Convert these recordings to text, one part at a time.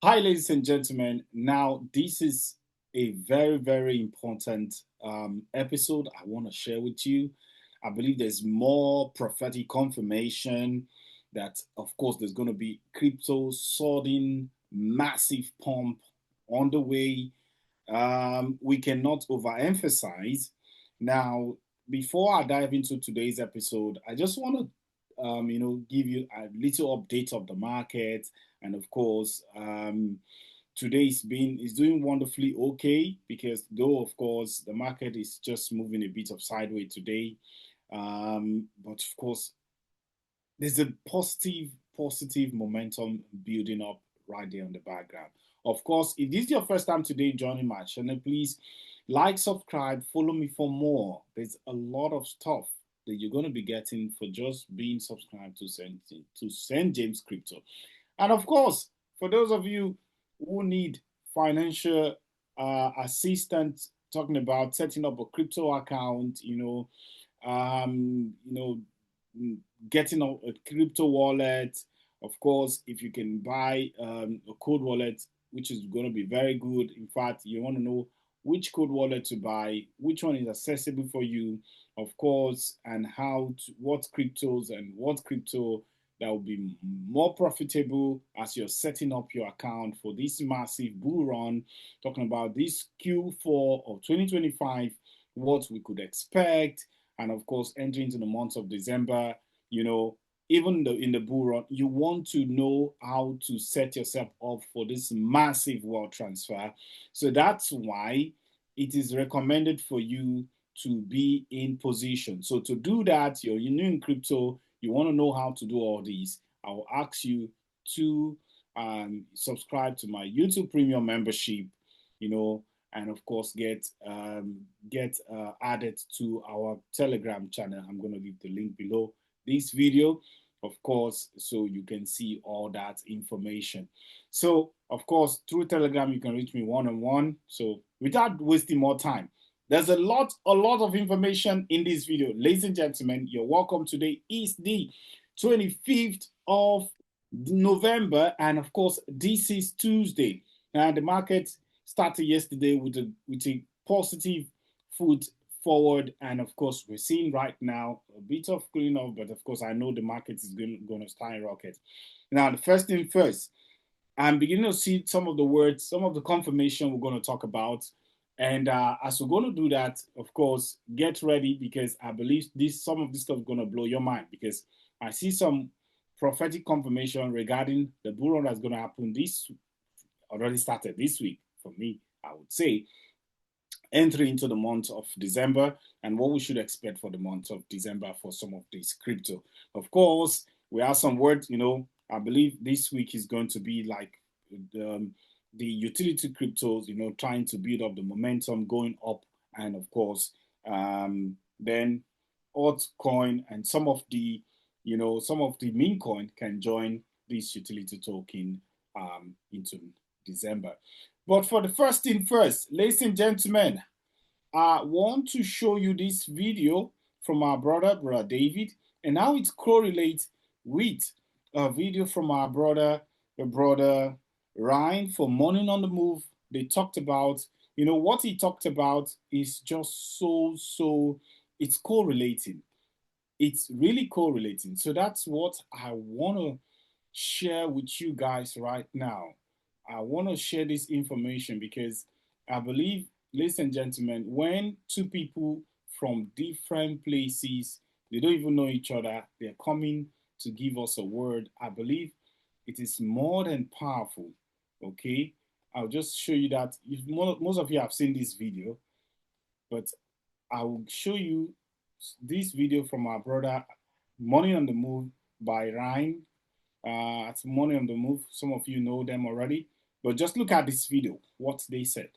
Hi, ladies and gentlemen. Now, this is a very, very important episode I want to share with you. I believe there's more prophetic confirmation that, of course, there's going to be crypto sudden massive pump on the way. We cannot overemphasize. Now, before I dive into today's episode, I just want to, give you a little update of the market, and of course, today is doing wonderfully okay because though of course the market is just moving a bit of sideways today, but of course there's a positive momentum building up right there on the background. Of course, if this is your first time today joining my channel, please like, subscribe, follow me for more. There's a lot of stuff that you're going to be getting for just being subscribed to St.JamesCrypto. And of course, for those of you who need financial assistance, talking about setting up a crypto account, getting a crypto wallet. Of course, if you can buy a code wallet, which is going to be very good. In fact, you want to know which code wallet to buy, which one is accessible for you, of course, and what cryptos and what crypto that will be more profitable as you're setting up your account for this massive bull run. Talking about this Q4 of 2025, what we could expect, and of course, entering into the month of December, even in the bull run, you want to know how to set yourself up for this massive wealth transfer. So that's why it is recommended for you to be in position. So to do that, you're new in crypto, you want to know how to do all these, I will ask you to subscribe to my YouTube Premium membership, and of course get added to our Telegram channel. I'm going to leave the link below this video, of course, so you can see all that information. So, of course, through Telegram, you can reach me one-on-one. So, without wasting more time, there's a lot of information in this video. Ladies and gentlemen, you're welcome. Today is the 25th of November, and of course, this is Tuesday. And the market started yesterday with a positive foot forward, and of course we're seeing right now a bit of cooling off, but of course I know the market is going to skyrocket. Now, the first thing first, I'm beginning to see some of the words, some of the confirmation we're going to talk about, and as we're going to do that, of course, get ready because I believe some of this stuff is going to blow your mind because I see some prophetic confirmation regarding the bull run that's going to happen already started this week for me, I would say, entry into the month of December and what we should expect for the month of December for some of these crypto. Of course, we have some words, I believe this week is going to be like the utility cryptos, trying to build up the momentum going up. And of course, then Altcoin and some of the meme coin can join this utility token into December. But for the first thing first, ladies and gentlemen, I want to show you this video from our brother David, and how it correlates with a video from our brother Ryan for Morning on the Move. They talked about, what he talked about is just so it's correlating. It's really correlating. So that's what I want to share with you guys right now. I want to share this information because I believe, ladies and gentlemen, when two people from different places, they don't even know each other, they're coming to give us a word, I believe it is more than powerful. Okay, I'll just show you that. Most of you have seen this video, but I will show you this video from our brother Money on the Move by Ryan. It's Money on the Move. Some of you know them already, but just look at this video, what they said.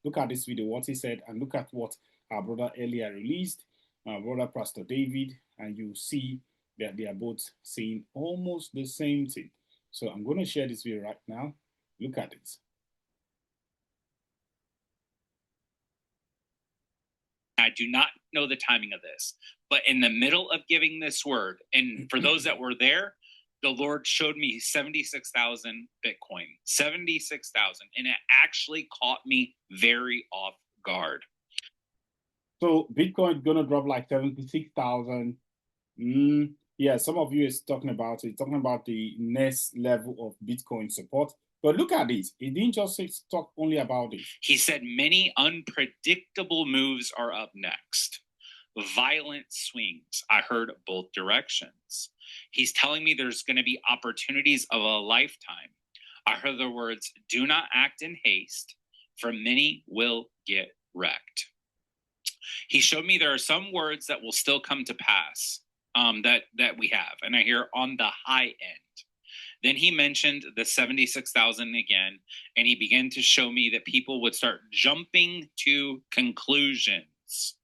Look at this video, what he said, and look at what our brother earlier released, our brother Pastor David, and you see that they are both saying almost the same thing. So I'm going to share this video right now. Look at it. I do not know the timing of this, but in the middle of giving this word, and for those that were there, the Lord showed me 76,000 Bitcoin, 76,000, and it actually caught me very off guard. So Bitcoin is gonna drop like 76,000. Yeah, some of you is talking about it, talking about the next level of Bitcoin support. But look at this. He didn't just talk only about it. He said many unpredictable moves are up next. Violent swings. I heard both directions. He's telling me there's going to be opportunities of a lifetime. I heard the words, do not act in haste, for many will get wrecked. He showed me there are some words that will still come to pass that we have. And I hear on the high end. Then he mentioned the 76,000 again, and he began to show me that people would start jumping to conclusions.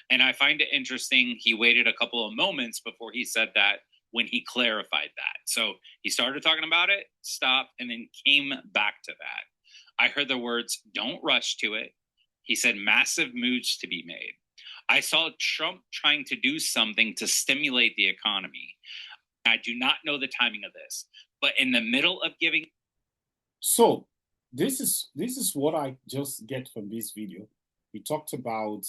And I find it interesting. He waited a couple of moments before he said that when he clarified that. So he started talking about it, stopped, and then came back to that. I heard the words, don't rush to it. He said massive moves to be made. I saw Trump trying to do something to stimulate the economy. I do not know the timing of this, but in the middle of giving. So this is what I just get from this video. We talked about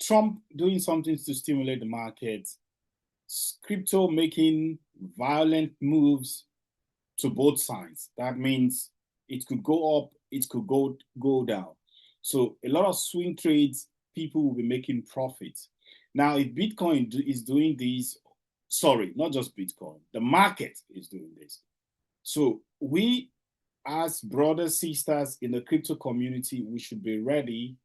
Trump doing something to stimulate the market, crypto making violent moves to both sides. That means it could go up, it could go down. So a lot of swing trades, people will be making profits. Now, if Bitcoin is doing this, sorry, not just Bitcoin, the market is doing this. So we, as brothers, sisters in the crypto community, we should be ready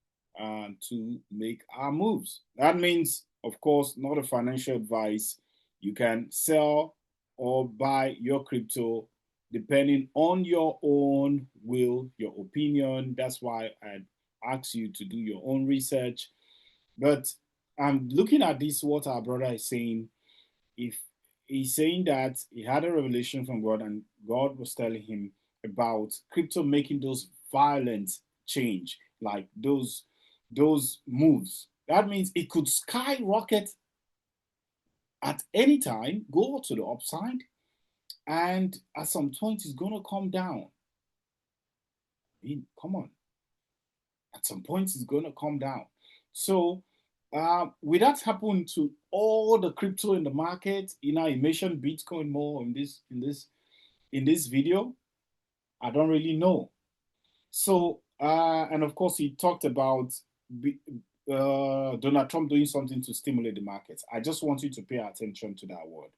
to make our moves. That means, of course, not a financial advice. You can sell or buy your crypto depending on your own will, your opinion. That's why I ask you to do your own research. But I'm looking at this, what our brother is saying. If he's saying that he had a revelation from God and God was telling him about crypto making those violent change, like those moves, that means it could skyrocket at any time, go to the upside, and at some point it's going to come down. I mean, come on. At some point it's going to come down. So will that happen to all the crypto in the market? You know, I mentioned Bitcoin more in this video. I don't really know. So and of course he talked about Donald Trump doing something to stimulate the markets. I just want you to pay attention to that word.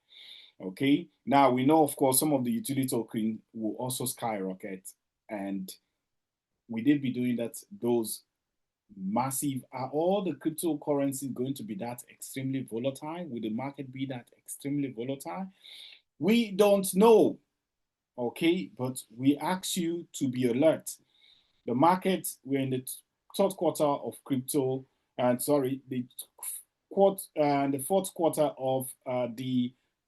Okay. Now we know, of course, some of the utility token will also skyrocket, and we did be doing that. Those massive, are all the cryptocurrencies going to be that extremely volatile? Will the market be that extremely volatile? We don't know. Okay, but we ask you to be alert. The market, we're in the third quarter of crypto, and sorry, the fourth quarter of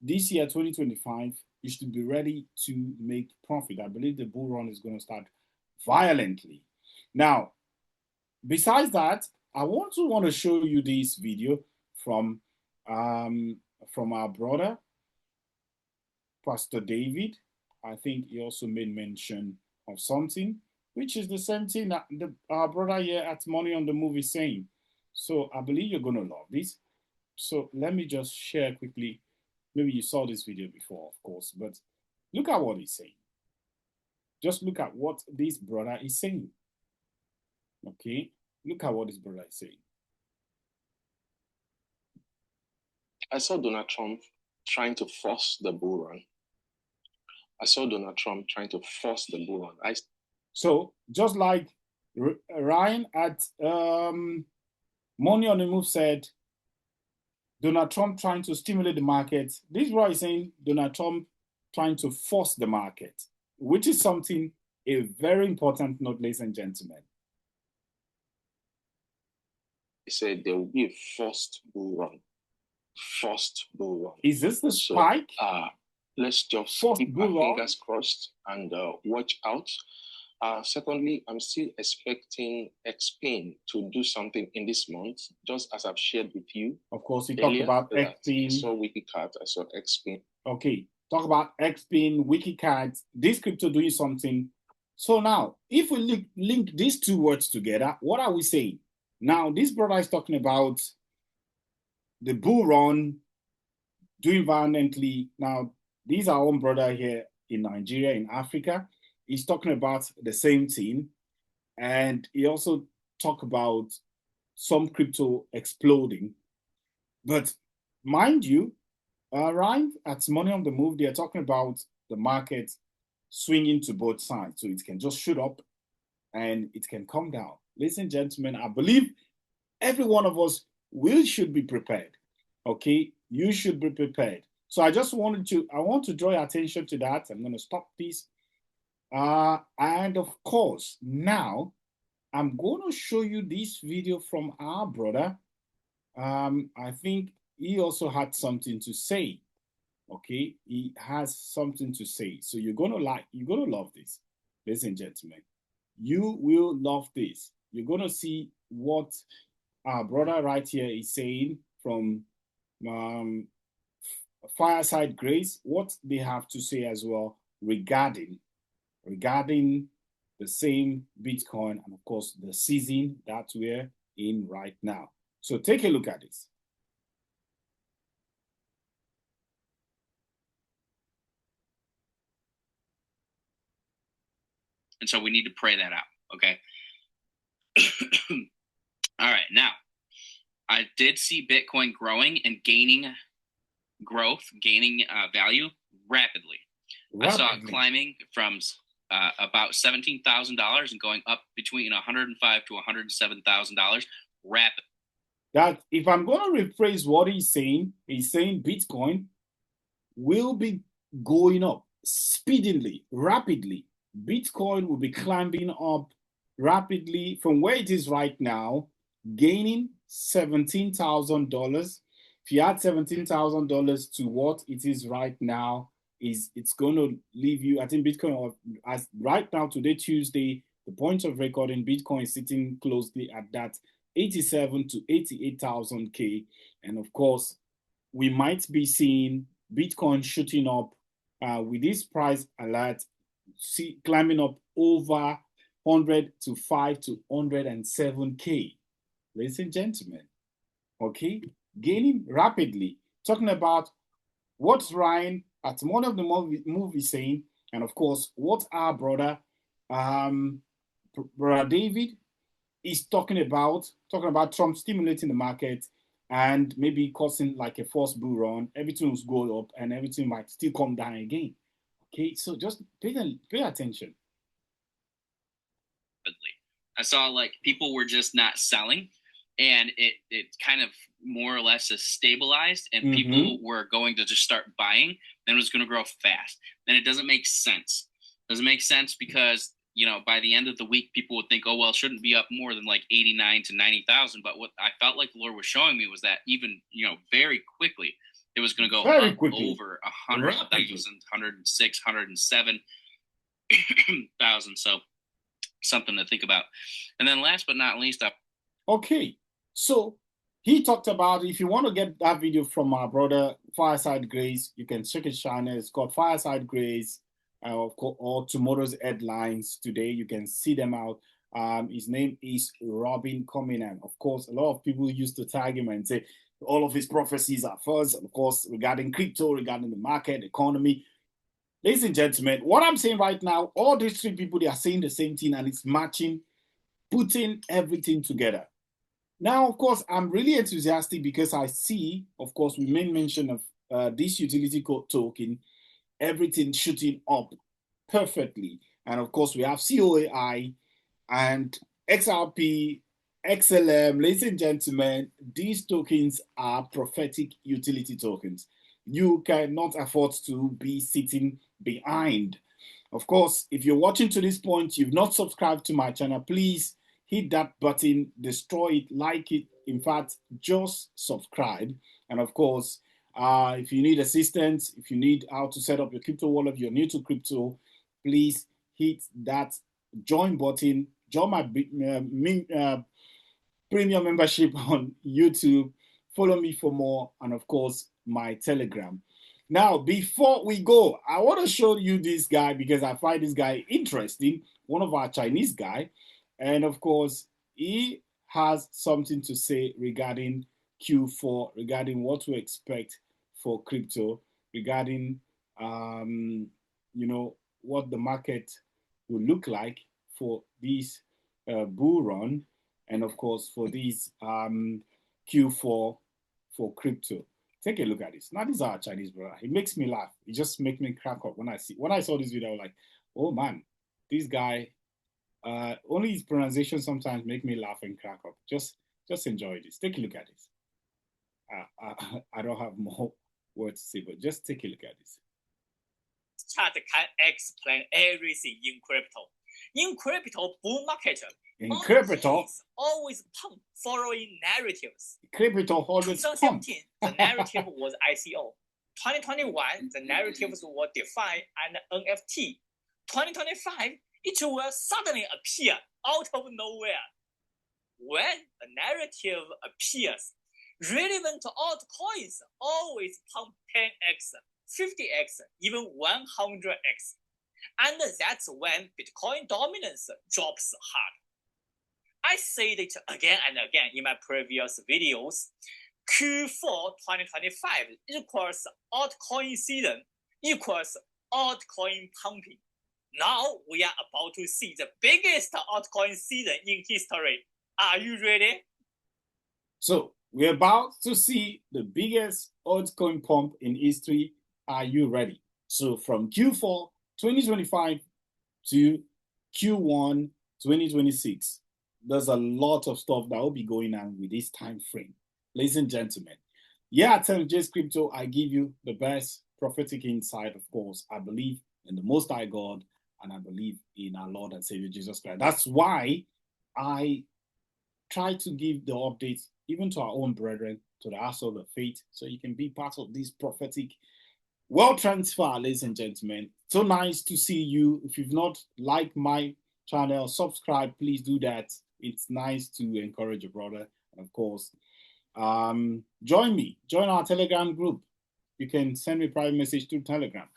this year 2025. You should be ready to make profit. I believe the bull run is going to start violently. Now, besides that, I want to show you this video from our brother, Pastor David. I think he also made mention of something, which is the same thing that our brother here at Money on the Move is saying. So I believe you're going to love this. So let me just share quickly. Maybe you saw this video before, of course, but look at what he's saying. Just look at what this brother is saying. Okay, look at what this brother is saying. I saw Donald Trump trying to force the bull run. So just like Ryan at Money on the Move said, Donald Trump trying to stimulate the market. This is what he's saying, Donald Trump trying to force the market, which is something, a very important note, ladies and gentlemen. He said there will be a forced bull run. Is this the spike? Let's just keep our fingers crossed and watch out. Secondly, I'm still expecting XPIN to do something in this month, just as I've shared with you. Of course, he talked about XPIN. I saw Wikicart, I saw XPIN. Okay, talk about XPIN, WikiCards, this crypto doing something. So now, if we link these two words together, what are we saying? Now, this brother is talking about the bull run doing violently. Now, these are one brother here in Nigeria, in Africa. He's talking about the same thing. And he also talked about some crypto exploding. But mind you, right at Money on the Move, they're talking about the market swinging to both sides. So it can just shoot up and it can come down. Ladies and gentlemen, I believe every one of us should be prepared. Okay, you should be prepared. So I want to draw your attention to that. I'm going to stop this. And of course, now I'm going to show you this video from our brother. I think he also had something to say. Okay, he has something to say. So you're gonna love this, ladies and gentlemen. You will love this. You're gonna see what our brother right here is saying from Fireside Grace, what they have to say as well regarding the same Bitcoin and of course the season that we're in right now. So take a look at this. And so we need to pray that out, okay? All right, now, I did see Bitcoin growing and gaining value rapidly. I saw it climbing from about $17,000 and going up between $105,000 to $107,000 rapid. That if I'm going to rephrase what he's saying Bitcoin will be going up speedily, rapidly. Bitcoin will be climbing up rapidly from where it is right now, gaining $17,000. If you add $17,000 to what it is right now, it's going to leave you, I think Bitcoin, as right now, today, Tuesday, the point of recording, Bitcoin is sitting closely at that 87 to 88,000 K. And of course, we might be seeing Bitcoin shooting up with this price alert, climbing up over 105 to 107K. Ladies and gentlemen, okay, gaining rapidly. Talking about what Ryan at one of the movies saying, and of course, what our brother David is talking about Trump stimulating the market and maybe causing like a forced bull run. Everything will go up and everything might still come down again. Okay, so just pay attention. I saw like people were just not selling, and it kind of more or less is stabilized, and people were going to just start buying, and it was going to grow fast. And it doesn't make sense. It doesn't make sense because, you know, by the end of the week, people would think, oh, well, it shouldn't be up more than like 89 to 90,000. But what I felt like the Lord was showing me was that even, you know, very quickly, it was going to go up over 100,000, 106, 107,000. So something to think about. And then last but not least, okay, so he talked about, if you want to get that video from our brother Fireside Grace, you can check his channel. It's called Fireside Grace, or tomorrow's headlines today. You can see them out. His name is Robyn Cunningham. Of course, a lot of people used to tag him and say all of his prophecies are false, of course, regarding crypto, regarding the market, economy. Ladies and gentlemen, what I'm saying right now, all these three people, they are saying the same thing, and it's matching, putting everything together. Now, of course, I'm really enthusiastic because I see, of course, we made mention of this utility code token, everything shooting up perfectly. And of course, we have COAI and XRP, XLM. Ladies and gentlemen, these tokens are prophetic utility tokens. You cannot afford to be sitting behind. Of course, if you're watching to this point, you've not subscribed to my channel, please hit that button, destroy it, like it. In fact, just subscribe. And of course, if you need assistance, if you need how to set up your crypto wallet, you're new to crypto, please hit that join button. Join my premium membership on YouTube. Follow me for more, and of course, my Telegram. Now, before we go, I want to show you this guy because I find this guy interesting, one of our Chinese guy. And of course, he has something to say regarding Q4, regarding what to expect for crypto, regarding, you know, what the market will look like for this bull run, and of course, for this Q4 for crypto. Take a look at this. Now, these are Chinese, brother. It makes me laugh. It just makes me crack up when I saw this video. I was like, oh man, this guy. Only his pronunciation sometimes make me laugh and crack up. Just enjoy this. Take a look at this. I don't have more words to say, but just take a look at this. Chart can explain everything in crypto. In crypto bull market, in crypto, always pump following narratives. Crypto always pump. 2017, the narrative was ICO. 2021, the narratives were DeFi and NFT. 2025, it will suddenly appear out of nowhere. When a narrative appears, relevant altcoins always pump 10x, 50x, even 100x. And that's when Bitcoin dominance drops hard. I said it again and again in my previous videos. Q4 2025 equals altcoin season equals altcoin pumping. Now we are about to see the biggest altcoin season in history. Are you ready? So we're about to see the biggest altcoin pump in history. Are you ready? So from Q4 2025 to Q1 2026, there's a lot of stuff that will be going on with this time frame. Ladies and gentlemen, yeah, at St.JamesCrypto, I give you the best prophetic insight, of course. I believe in the Most High God, and I believe in our Lord and Savior Jesus Christ. That's why I try to give the updates even to our own brethren, to the house of the faith, so you can be part of this prophetic wealth transfer, ladies and gentlemen. So nice to see you. If you've not liked my channel, subscribe, please do that. It's nice to encourage a brother. And of course, join our Telegram group. You can send me a private message through Telegram.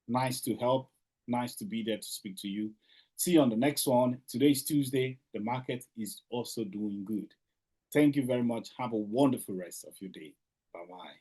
Nice to help. Nice to be there to speak to you. See you on the next one. Today's Tuesday. The market is also doing good. Thank you very much. Have a wonderful rest of your day. Bye-bye.